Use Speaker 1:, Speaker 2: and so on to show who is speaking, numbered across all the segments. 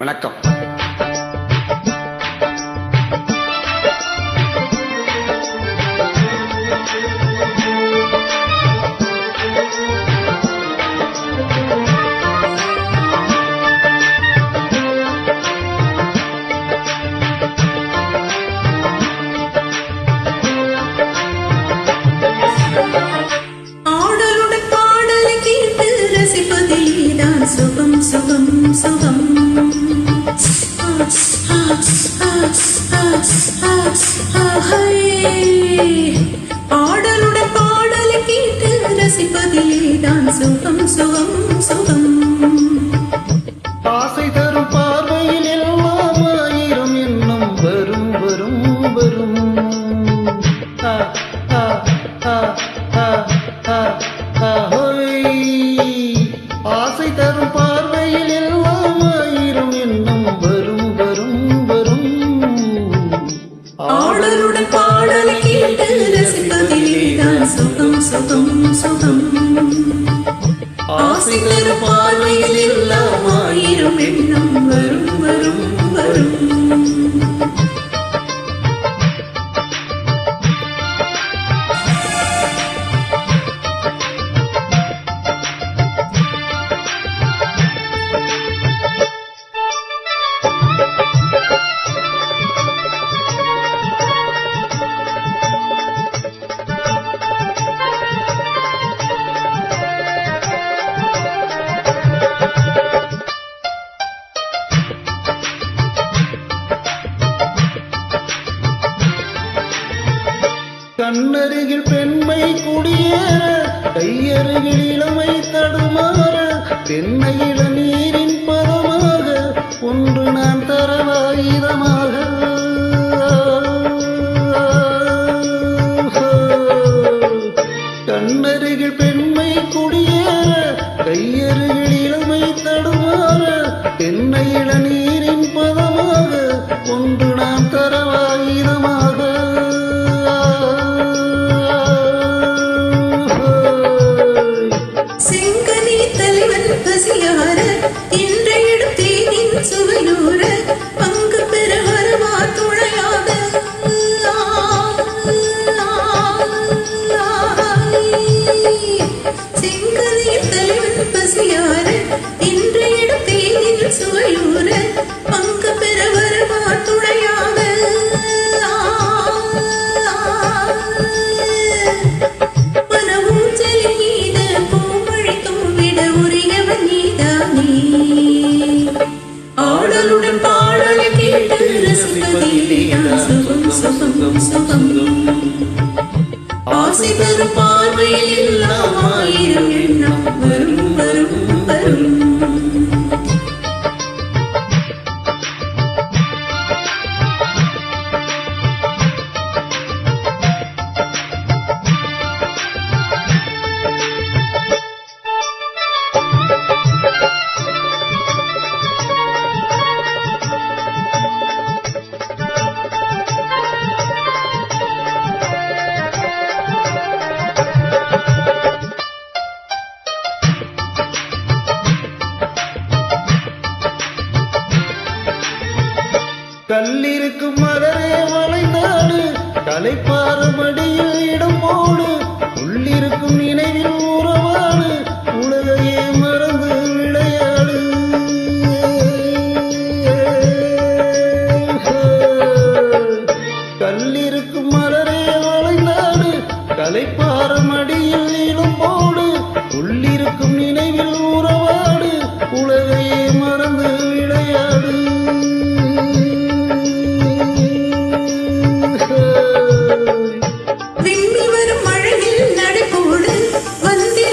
Speaker 1: வணக்கம்.
Speaker 2: சுகம் சுகம் சுகம் ஆடலுடன் பாடலை கேட்டு ரசிப்பதிலேதான் சுகம் சுகம் சுகம்.
Speaker 3: ஆசை தரும் பார்வையில் எல்லாம் ஆயிரம் எண்ணம் வரும் வரும் வரும். ஆசை தரும் பார்வையில் எல்லாம் ஆயிரம் எண்ணம் வரும் வரும் வரும்.
Speaker 2: ஆடலுடன் பாடலை கேட்டு ரசிப்பதிலேதான் சுகம் சுகம் சுகம். ஆசை தரும் பார்வையில் எல்லாம் ஆயிரம் எண்ணம் வரும் வரும் வரும்.
Speaker 3: கண்ணருகில் பெண்மை குடியேற, கையருகில் இளமை தடுமாற, தென்னையில நீரின் பதமாக ஒன்று நான் தரவாயுதமாக. கண்ணருகில் பெண்மை குடியேற, கையருகில் இளமை தடுமாற, தென்னையில நீரின் பதமாக ஒன்று நான் தரவாயுதமாக.
Speaker 2: செங்கனி தலைவன் பசியார இன்றையிடும் தேனின் சுவையூர பங்கு பெற வருவா துணையாக. செங்கனி தலைவன் பசியார இன்றையிடும் தேனின் சுவையூர பங்கு பெற வருவா துணையாக. ஆடலுடன் பாடலை கேட்டு ரசிப்பதிலேதான் சுகம் சுகம் சுகம். ஆசை தரும் பார்வையில் எல்லாம் ஆயிரம் எண்ணம் வரும் வரும் வரும்.
Speaker 3: கல்லிருக்கும் மலரே வளைந்தாடு, கலைப்பாறு மடியில் இடம் போடு, உள்ளிருக்கும் நினைவில் உறவாடு, உலகையே மறந்து விளையாடு. கல்லிருக்கும் மலரே வளைந்தாடு, கலைப்பாறு மடியில் இடம் போடு, உள்ளிருக்கும் நினைவில் உறவாடு, உலகையே மறந்து விளையாடு.
Speaker 2: விம்மி வரும் மழையில் நடைபோடு வந்தே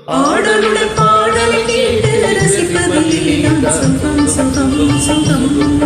Speaker 2: ஆடலுடன் பாடல் கேட்டு ரசிப்பதில் தான் சுகம் சுகம் சுகம்